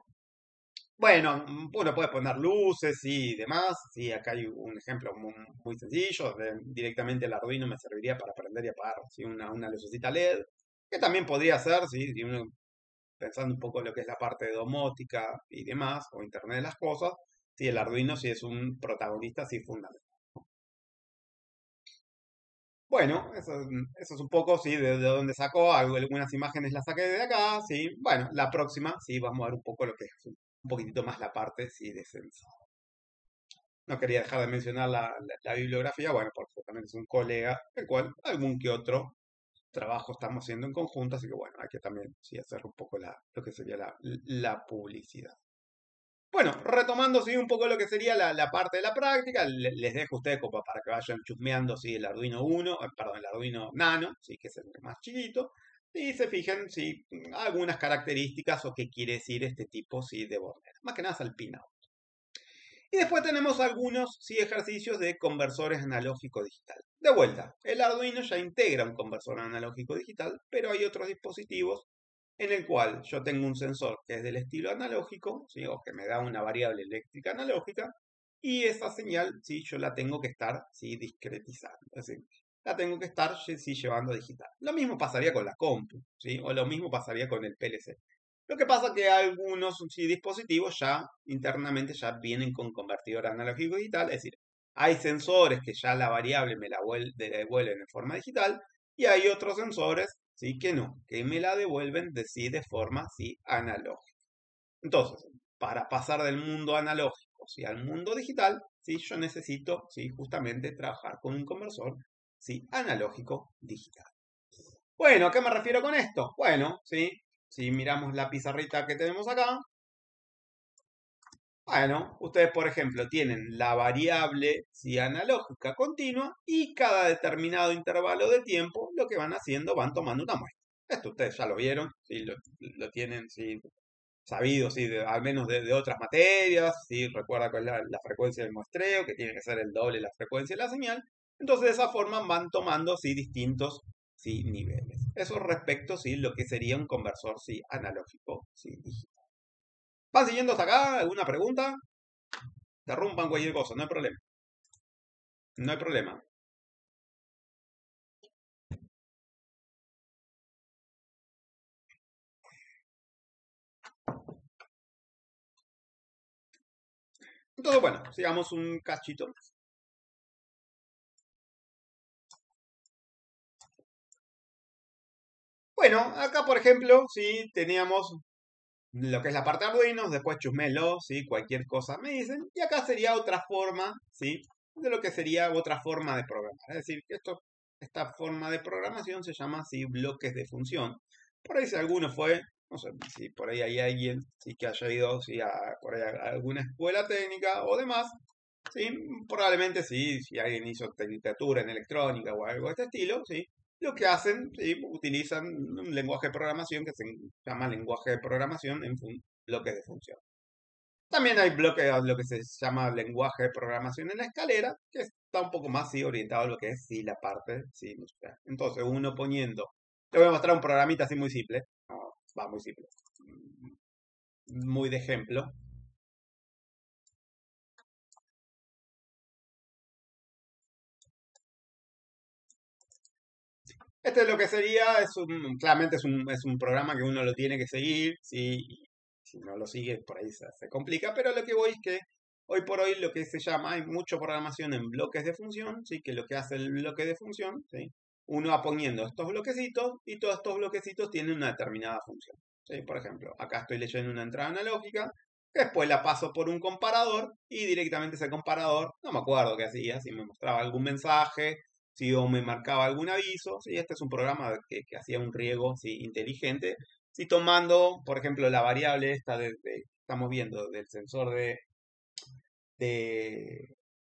Bueno, uno puede poner luces y demás. Sí, acá hay un ejemplo muy sencillo. Directamente el Arduino me serviría para prender y apagar, ¿sí? Una lucecita LED, que también podría ser, ¿sí? Si uno, pensando un poco en lo que es la parte de domótica y demás, o Internet de las cosas, sí, el Arduino sí es un protagonista, sí, fundamental. Bueno, eso es un poco, sí, de dónde sacó. Algunas imágenes las saqué de acá, sí. Bueno, la próxima, sí, vamos a ver un poco lo que es un poquitito más la parte, sí, de sensor. No quería dejar de mencionar la bibliografía, bueno, porque también es un colega, el cual algún que otro trabajo estamos haciendo en conjunto, así que bueno, hay que también, sí, hacer un poco lo que sería la publicidad. Bueno, retomando sí, un poco lo que sería la parte de la práctica, les dejo a ustedes como para que vayan chusmeando sí, el Arduino Uno, perdón, el Arduino Nano, sí, que es el más chiquito, y se fijen sí, algunas características o qué quiere decir este tipo sí, de bordera. Más que nada es al pin-out. Y después tenemos algunos sí, ejercicios de conversores analógico-digital. De vuelta, el Arduino ya integra un conversor analógico-digital, pero hay otros dispositivos en el cual yo tengo un sensor que es del estilo analógico, ¿sí? O que me da una variable eléctrica analógica, y esa señal, ¿sí? Yo la tengo que estar, ¿sí? Discretizando, es decir, la tengo que estar, ¿sí? Llevando a digital. Lo mismo pasaría con la compu, ¿sí? O lo mismo pasaría con el PLC. Lo que pasa es que algunos sí, dispositivos ya internamente ya vienen con convertidor analógico digital, es decir, hay sensores que ya la variable me la devuelven en forma digital, y hay otros sensores sí que no, que me la devuelven de forma sí, analógica. Entonces, para pasar del mundo analógico ¿sí? Al mundo digital, ¿sí? Yo necesito ¿sí? Justamente trabajar con un conversor ¿sí? Analógico digital. Bueno, ¿a qué me refiero con esto? Bueno, ¿sí? Si miramos la pizarrita que tenemos acá, bueno, ustedes, por ejemplo, tienen la variable ¿sí? Analógica continua y cada determinado intervalo de tiempo lo que van haciendo van tomando una muestra. Esto ustedes ya lo vieron, ¿sí? Lo tienen ¿sí? Sabido, ¿sí? Al menos de otras materias, ¿sí? Recuerda cuál es la frecuencia del muestreo, que tiene que ser el doble de la frecuencia de la señal. Entonces, de esa forma van tomando ¿sí? Distintos ¿sí? niveles. Eso respecto ¿sí? Lo que sería un conversor ¿sí? Analógico ¿sí? digital. ¿Van siguiendo hasta acá? ¿Alguna pregunta? Interrumpan cualquier cosa, no hay problema. No hay problema. Entonces, bueno, sigamos un cachito más. Bueno, acá por ejemplo, sí, teníamos lo que es la parte de Arduino, después chusmelo, ¿sí? Cualquier cosa me dicen, y acá sería otra forma, ¿sí? De lo que sería otra forma de programar. Es decir, que esta forma de programación se llama, ¿sí? Bloques de función. Por ahí si alguno fue, no sé, si por ahí hay alguien, ¿sí? Que haya ido, ¿sí? Por ahí a alguna escuela técnica o demás, ¿sí? Probablemente sí, si alguien hizo tecnicatura en electrónica o algo de este estilo, ¿sí? Lo que hacen, ¿sí? Utilizan un lenguaje de programación que se llama lenguaje de programación en bloques de función. También hay bloques, lo que se llama lenguaje de programación en la escalera, que está un poco más sí, orientado a lo que es sí, la parte sí, industrial. Entonces, uno poniendo, le voy a mostrar un programita así muy simple, no, va muy simple, muy de ejemplo. Este es lo que sería, claramente es un programa que uno lo tiene que seguir, ¿sí? Y si no lo sigue, por ahí se complica, pero lo que voy es que hoy por hoy lo que se llama, hay mucha programación en bloques de función, ¿sí? Que lo que hace el bloque de función, ¿sí? Uno va poniendo estos bloquecitos y todos estos bloquecitos tienen una determinada función, ¿sí? Por ejemplo, acá estoy leyendo una entrada analógica, que después la paso por un comparador y directamente ese comparador, no me acuerdo qué hacía, si me mostraba algún mensaje, si o me marcaba algún aviso, ¿sí? Este es un programa que hacía un riego ¿sí? inteligente, si tomando, por ejemplo, la variable esta estamos viendo del sensor de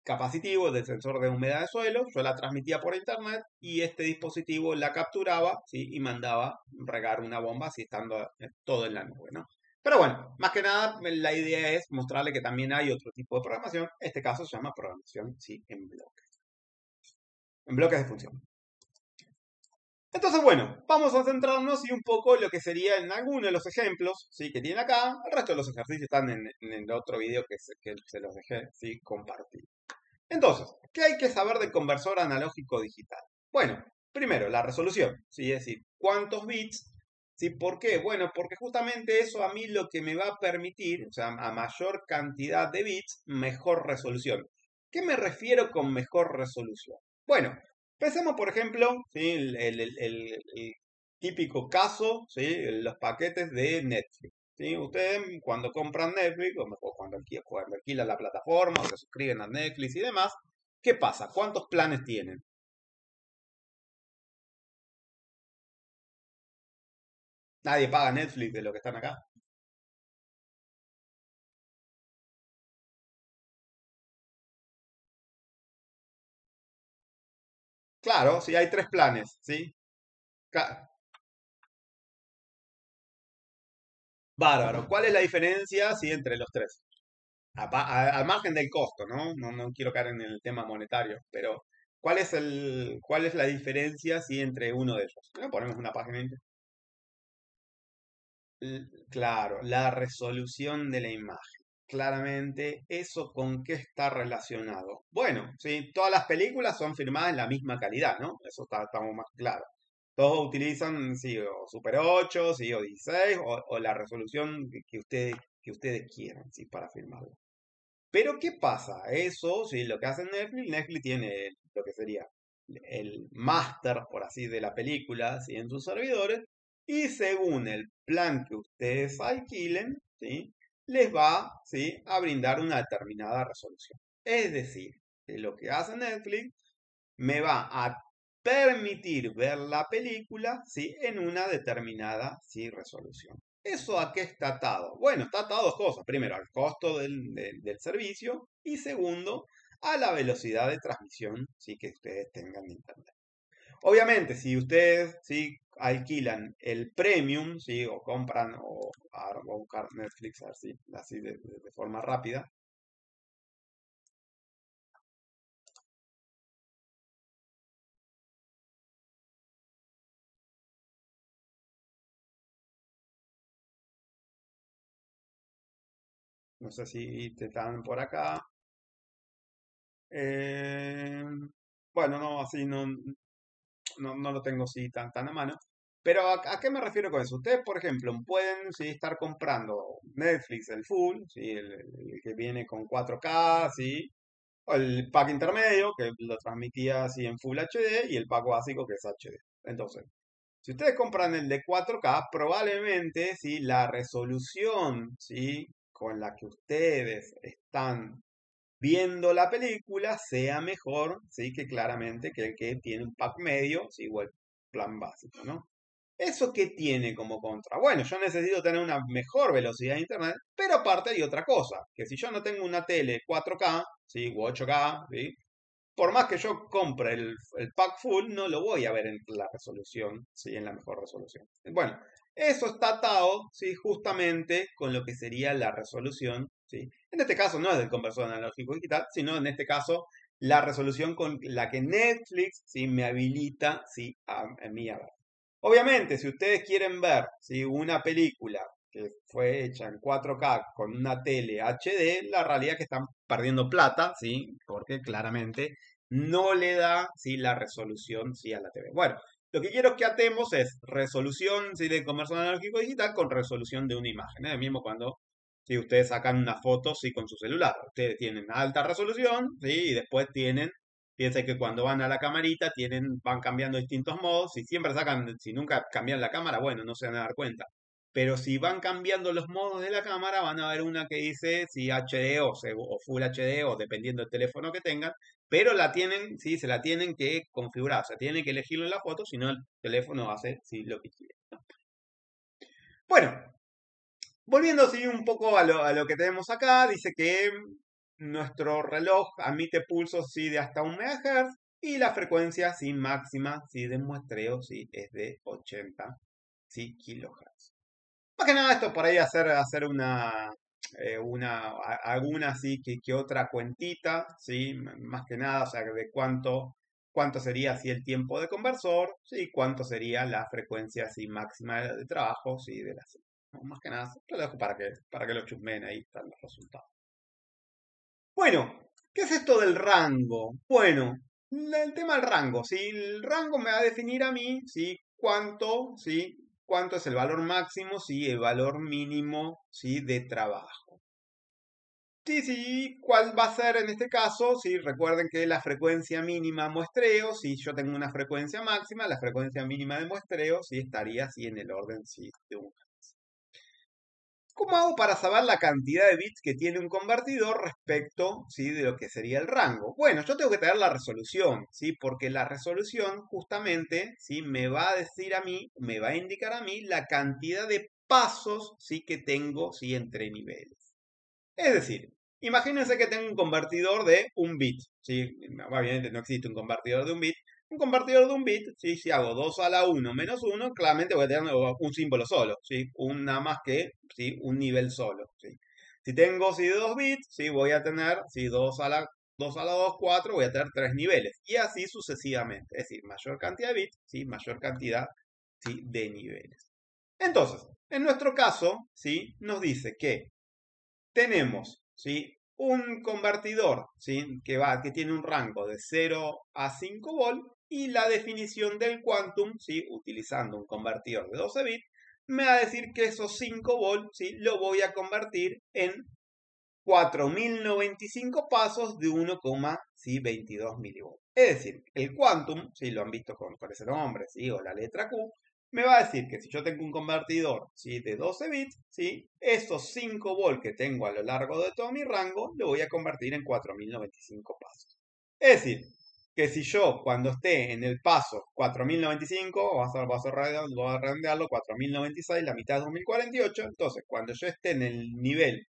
capacitivo del sensor de humedad de suelo, yo la transmitía por internet y este dispositivo la capturaba, ¿sí? Y mandaba regar una bomba así estando todo en la nube, ¿no? Pero bueno, más que nada la idea es mostrarle que también hay otro tipo de programación. Este caso se llama programación, sí, en bloques de función. Entonces, bueno, vamos a centrarnos y un poco en lo que sería en algunos de los ejemplos, ¿sí? Que tiene acá. El resto de los ejercicios están en el otro video que se los dejé, ¿sí? Compartir. Entonces, ¿qué hay que saber del conversor analógico digital? Bueno, primero, la resolución, ¿sí? Es decir, ¿cuántos bits? ¿Sí? ¿Por qué? Bueno, porque justamente eso a mí lo que me va a permitir, o sea, a mayor cantidad de bits, mejor resolución. ¿Qué me refiero con mejor resolución? Bueno, pensemos, por ejemplo, ¿sí? El típico caso, ¿sí? Los paquetes de Netflix. ¿Sí? Ustedes cuando compran Netflix o cuando alquilan la plataforma o se suscriben a Netflix y demás, ¿qué pasa? ¿Cuántos planes tienen? Nadie paga Netflix de lo que están acá. Claro, sí, hay tres planes, ¿sí? Ca- Bárbaro. ¿Cuál es la diferencia, sí, entre los tres? Al margen del costo, ¿no? No quiero caer en el tema monetario, pero ¿cuál es la diferencia, sí, entre uno de ellos? Ponemos una página. Claro, la resolución de la imagen. Claramente, ¿eso con qué está relacionado? Bueno, sí, todas las películas son filmadas en la misma calidad, ¿no? Eso estamos más claro. Todos utilizan, sí, o Super 8, sí, o 16, o la resolución que ustedes quieran, sí, para filmarlo. Pero, ¿qué pasa? Eso, sí, lo que hace Netflix tiene lo que sería el máster, por así, de la película, ¿sí? En sus servidores, y según el plan que ustedes alquilen, ¿sí? Les va, ¿sí? A brindar una determinada resolución. Es decir, que lo que hace Netflix me va a permitir ver la película, ¿sí? En una determinada, ¿sí? Resolución. ¿Eso a qué está atado? Bueno, está atado a dos cosas. Primero, al costo del servicio y segundo, a la velocidad de transmisión, ¿sí? Que ustedes tengan de internet. Obviamente, si ustedes, ¿sí? Alquilan el premium, ¿sí? O compran, o ahora voy a buscar Netflix así de forma rápida. No sé si te están por acá. Eh, bueno, no, así no lo tengo así tan a mano. Pero ¿a qué me refiero con eso? Ustedes, por ejemplo, pueden sí, estar comprando Netflix, el full, ¿sí? El que viene con 4K, ¿sí? O el pack intermedio, que lo transmitía así en Full HD, y el pack básico, que es HD. Entonces, si ustedes compran el de 4K, probablemente ¿sí? La resolución ¿sí? Con la que ustedes están viendo la película sea mejor, ¿sí? Que claramente que el que tiene un pack medio, ¿sí? O el plan básico, ¿no? ¿Eso qué tiene como contra? Bueno, yo necesito tener una mejor velocidad de internet, pero aparte hay otra cosa, que si yo no tengo una tele 4K, ¿sí? O 8K, ¿sí? Por más que yo compre el pack full, no lo voy a ver en la resolución, ¿sí? En la mejor resolución. Bueno, eso está atado, ¿sí? Justamente con lo que sería la resolución, ¿sí? En este caso no es del conversor analógico digital, sino en este caso la resolución con la que Netflix, ¿sí? Me habilita, ¿sí? A mí a ver. Obviamente, si ustedes quieren ver, ¿sí? Una película que fue hecha en 4K con una tele HD, la realidad es que están perdiendo plata, ¿sí? Porque claramente no le da, ¿sí? La resolución, ¿sí? A la TV. Bueno, lo que quiero que atemos es resolución, ¿sí? De conversión analógico digital con resolución de una imagen, ¿eh? Mismo cuando, si ustedes sacan una foto, ¿sí? Con su celular. Ustedes tienen alta resolución, ¿sí? Y después tienen. Piensa que cuando van a la camarita van cambiando distintos modos. Si nunca cambian la cámara, bueno, no se van a dar cuenta. Pero si van cambiando los modos de la cámara, van a ver una que dice si HD o Full HD o dependiendo del teléfono que tengan. Pero sí, se la tienen que configurar. O sea, tienen que elegirlo en la foto, si no el teléfono hace sí, lo que quiere. Bueno, volviendo así un poco a lo que tenemos acá, dice que nuestro reloj emite pulsos, ¿sí? De hasta 1 MHz y la frecuencia, ¿sí? Máxima, ¿sí? De muestreo, ¿sí? Es de 80, ¿sí? kHz. Más que nada esto por ahí hacer alguna sí que otra cuentita, ¿sí? Más que nada, o sea, de cuánto sería así el tiempo de conversor, ¿sí? Cuánto sería la frecuencia así máxima de trabajo, ¿sí? De la señal, ¿no? Más que nada, lo dejo para que lo chusmen, ahí están los resultados. Bueno, ¿qué es esto del rango? Bueno, el tema del rango, ¿sí? El rango me va a definir a mí, ¿sí? ¿Sí? Cuánto es el valor máximo, ¿sí? El valor mínimo, ¿sí? De trabajo. Sí, sí, ¿cuál va a ser en este caso? Sí, recuerden que la frecuencia mínima muestreo, si yo tengo una frecuencia máxima, la frecuencia mínima de muestreo, sí, estaría así en el orden, sí, de 1 Hz. ¿Cómo hago para saber la cantidad de bits que tiene un convertidor respecto, ¿sí? De lo que sería el rango? Bueno, yo tengo que tener la resolución, ¿sí? Porque la resolución justamente, ¿sí? Me va a decir a mí, me va a indicar a mí la cantidad de pasos, ¿sí? Que tengo, ¿sí? Entre niveles. Es decir, imagínense que tengo un convertidor de 1 bit, ¿sí? Obviamente no existe un convertidor de 1 bit. Un convertidor de 1 bit, ¿sí? Si hago 2 a la 1 menos 1, claramente voy a tener un símbolo solo, ¿sí? Nada más que, ¿sí? Un nivel solo, ¿sí? Si tengo, ¿sí? 2 bits, ¿sí? Voy a tener, ¿sí? 2 a la 2, 4, voy a tener 3 niveles. Y así sucesivamente. Es decir, mayor cantidad de bits, ¿sí? Mayor cantidad, ¿sí? De niveles. Entonces, en nuestro caso, ¿sí? Nos dice que tenemos, ¿sí? Un convertidor, ¿sí? Que tiene un rango de 0 a 5 volt y la definición del quantum, ¿sí? Utilizando un convertidor de 12 bits, me va a decir que esos 5 volts, ¿sí? Lo voy a convertir en 4095 pasos de 1,22 milivolts. Es decir, el quantum, si lo han visto con ese nombre, ¿sí? O la letra Q, me va a decir que si yo tengo un convertidor, ¿sí? De 12 bits, ¿sí? Esos 5 volts que tengo a lo largo de todo mi rango, lo voy a convertir en 4095 pasos. Es decir, que si yo cuando esté en el paso 4095, voy a redondearlo, 4096, la mitad es 2048, entonces cuando yo esté en el nivel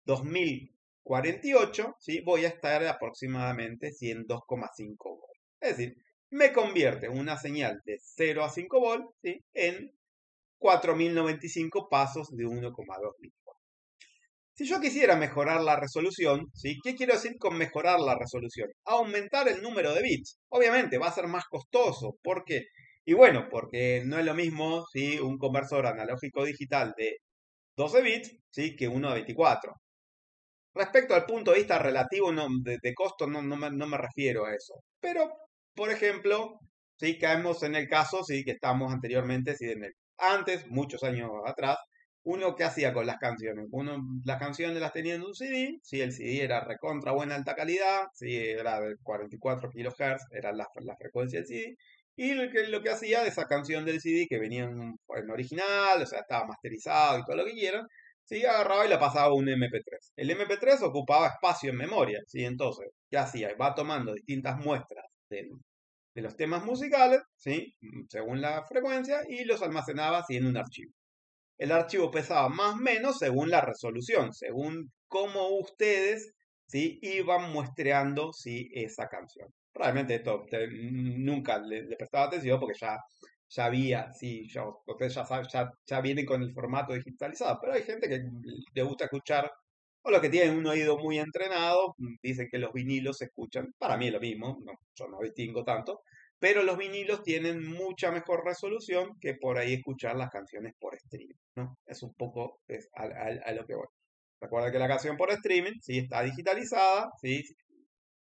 2048, ¿sí? Voy a estar aproximadamente 2,5 volts. Es decir, me convierte una señal de 0 a 5 volts, ¿sí? En 4095 pasos de 1,2 milivolts. Si yo quisiera mejorar la resolución, ¿sí? ¿Qué quiero decir con mejorar la resolución? Aumentar el número de bits. Obviamente va a ser más costoso. ¿Por qué? Y bueno, porque no es lo mismo, ¿sí? Un conversor analógico digital de 12 bits, ¿sí? Que uno de 24. Respecto al punto de vista relativo de costo, no me refiero a eso. Pero, por ejemplo, si caemos en el caso, sí, que estamos anteriormente, sí, antes, muchos años atrás, uno que hacía con las canciones. Uno, las canciones las tenía en un CD, sí, el CD era recontra buena alta calidad, sí, era de 44 kHz, era la frecuencia del CD. Y lo que hacía de esa canción del CD, que venía en original, o sea, estaba masterizado y todo lo que quieran, sí, agarraba y la pasaba a un MP3. El MP3 ocupaba espacio en memoria, ¿sí? Entonces, ¿qué hacía? Va tomando distintas muestras de los temas musicales, ¿sí? Según la frecuencia, y los almacenaba así en un archivo. El archivo pesaba más o menos según la resolución, según cómo ustedes, ¿sí? Iban muestreando, ¿sí? Esa canción. Realmente esto nunca le prestaba atención porque ya había, sí, ustedes ya vienen con el formato digitalizado, pero hay gente que le gusta escuchar, o los que tienen un oído muy entrenado, dicen que los vinilos se escuchan, para mí es lo mismo, yo no distingo tanto, pero los vinilos tienen mucha mejor resolución que por ahí escuchar las canciones por streaming, ¿no? Es un poco a lo que voy. Recuerda que la canción por streaming, sí, está digitalizada, sí,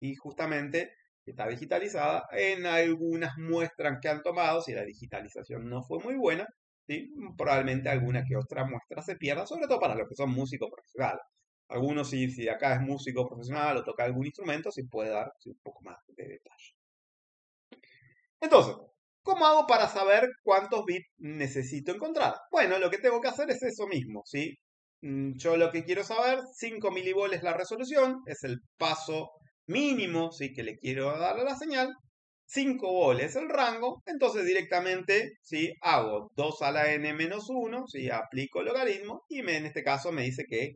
y justamente está digitalizada en algunas muestras que han tomado, si la digitalización no fue muy buena, ¿sí? Probablemente alguna que otra muestra se pierda, sobre todo para los que son músicos profesionales. Algunos, si acá es músico profesional o toca algún instrumento, sí puede dar sí, un poco más de detalle. Entonces, ¿cómo hago para saber cuántos bits necesito encontrar? Bueno, lo que tengo que hacer es eso mismo, ¿sí? Yo lo que quiero saber, 5 milivolts es la resolución, es el paso mínimo, ¿sí? Que le quiero dar a la señal. 5 volts es el rango, entonces directamente, ¿sí? Hago 2 a la n menos 1, ¿sí? Aplico el logaritmo y en este caso me dice que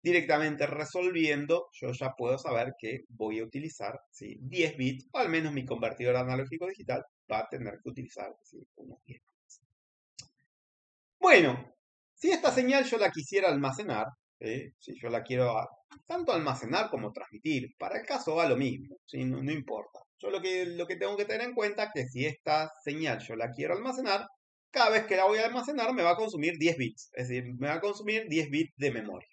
directamente resolviendo, yo ya puedo saber que voy a utilizar, ¿sí? 10 bits, o al menos mi convertidor analógico digital va a tener que utilizar, ¿sí? Unos 10 bits. Bueno, si esta señal yo la quisiera almacenar, si yo la quiero tanto almacenar como transmitir, para el caso va lo mismo, ¿sí? No importa. Yo lo que tengo que tener en cuenta es que si esta señal yo la quiero almacenar, cada vez que la voy a almacenar me va a consumir 10 bits, es decir, me va a consumir 10 bits de memoria.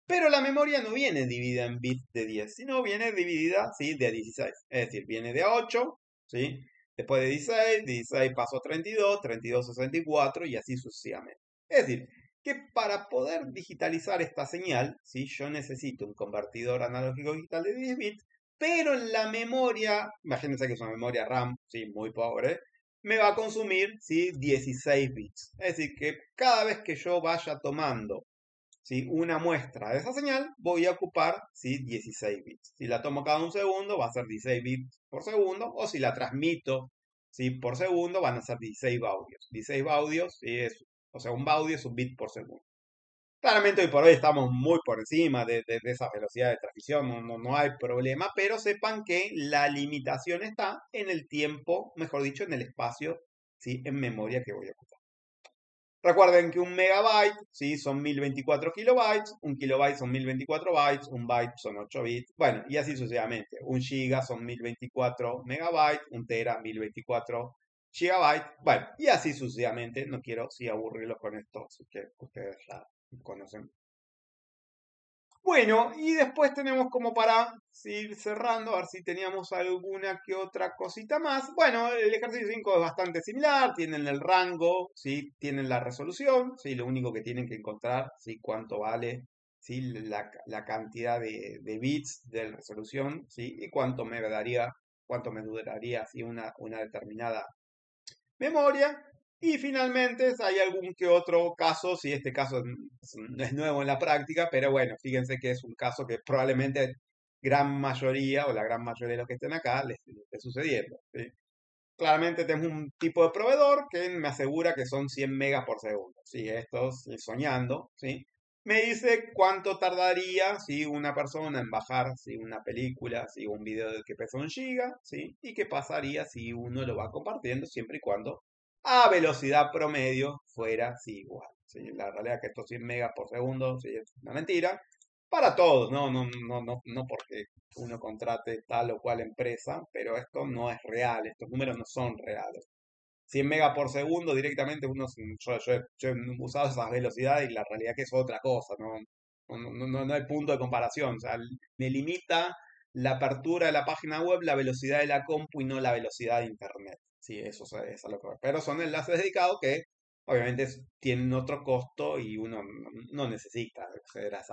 Pero la memoria no viene dividida en bits de 10, sino viene dividida, ¿sí? De 16. Es decir, viene de 8, ¿sí? Después de 16, 16 paso a 32, 32 a 64 y así sucesivamente. Es decir, que para poder digitalizar esta señal, ¿sí? Yo necesito un convertidor analógico digital de 10 bits, pero en la memoria, imagínense que es una memoria RAM, ¿sí? Muy pobre, me va a consumir, ¿sí? 16 bits. Es decir, que cada vez que yo vaya tomando, ¿sí? Una muestra de esa señal, voy a ocupar, ¿sí? 16 bits. Si la tomo cada un segundo, va a ser 16 bits por segundo, o si la transmito, ¿sí? Por segundo, van a ser 16 baudios. 16 baudios, ¿sí? O sea, un baudio es un bit por segundo. Claramente hoy por hoy estamos muy por encima de esa velocidad de transmisión, no hay problema, pero sepan que la limitación está en el tiempo, mejor dicho, en el espacio, ¿sí? En memoria que voy a ocupar. Recuerden que un megabyte, ¿sí? Son 1024 kilobytes, un kilobyte son 1024 bytes, un byte son 8 bits, bueno, y así sucesivamente. Un giga son 1024 megabytes, un tera 1024 gigabytes, bueno, y así sucesivamente. No quiero aburrirlos con esto, así que ustedes ya conocen. Bueno, y después tenemos como para ir cerrando, a ver si teníamos alguna que otra cosita más. Bueno, el ejercicio 5 es bastante similar, tienen el rango, ¿sí? Tienen la resolución, ¿sí? Lo único que tienen que encontrar, ¿sí? Cuánto vale, ¿sí? La cantidad de bits de resolución, ¿sí? Y cuánto me duraría, ¿sí? Una determinada memoria. Y finalmente, hay algún que otro caso, si este caso es nuevo en la práctica, pero bueno, fíjense que es un caso que probablemente gran mayoría o la gran mayoría de los que estén acá les esté sucediendo. ¿Sí? Claramente tengo un tipo de proveedor que me asegura que son 100 megas por segundo. ¿Sí? Esto soñando. ¿Sí? Me dice cuánto tardaría si una persona en bajar una película, un video que pesa 1 giga, ¿sí? Y qué pasaría si uno lo va compartiendo siempre y cuando a velocidad promedio fuera igual. ¿Sí? La realidad es que estos 100 megas por segundo, ¿sí? Es una mentira para todos, no porque uno contrate tal o cual empresa, pero esto no es real, estos números no son reales. 100 megas por segundo directamente, yo he usado esas velocidades y la realidad es que es otra cosa, no hay punto de comparación, o sea, me limita la apertura de la página web, la velocidad de la compu y no la velocidad de internet. Sí, eso es a lo que voy. Pero son enlaces dedicados que obviamente tienen otro costo y uno no necesita acceder a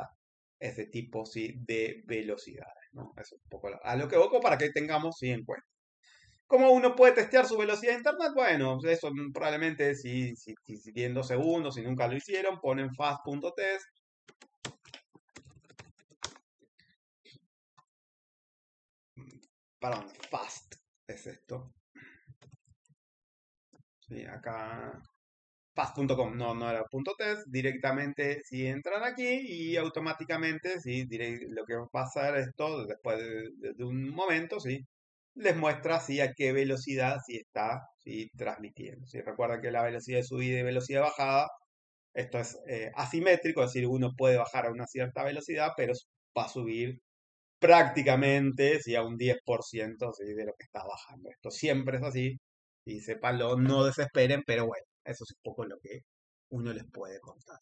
ese tipo, sí, de velocidades, ¿no? Eso es un poco a lo que voy para que tengamos, sí, en cuenta. ¿Cómo uno puede testear su velocidad de internet? Bueno, eso probablemente si tienen 2 segundos, si nunca lo hicieron, ponen fast.test. Perdón, fast es esto. Sí, acá fast.com, no era .test, directamente si entran aquí y automáticamente, ¿sí? Lo que va a pasar es todo, después de un momento, ¿sí? Les muestra a qué velocidad está, ¿sí? Transmitiendo. ¿Sí? Recuerda que la velocidad de subida y velocidad de bajada, esto es asimétrico, es decir, uno puede bajar a una cierta velocidad, pero va a subir prácticamente, ¿sí? A un 10%, ¿sí? De lo que está bajando. Esto siempre es así, y sépanlo, no desesperen, pero bueno, eso es un poco lo que uno les puede contar.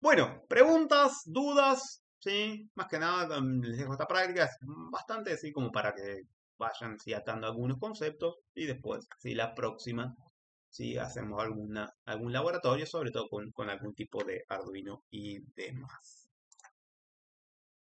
Bueno, preguntas, dudas, ¿sí? Más que nada les dejo esta práctica, es bastante así como para que vayan atando algunos conceptos y después, la próxima, hacemos algún laboratorio, sobre todo con algún tipo de Arduino y demás.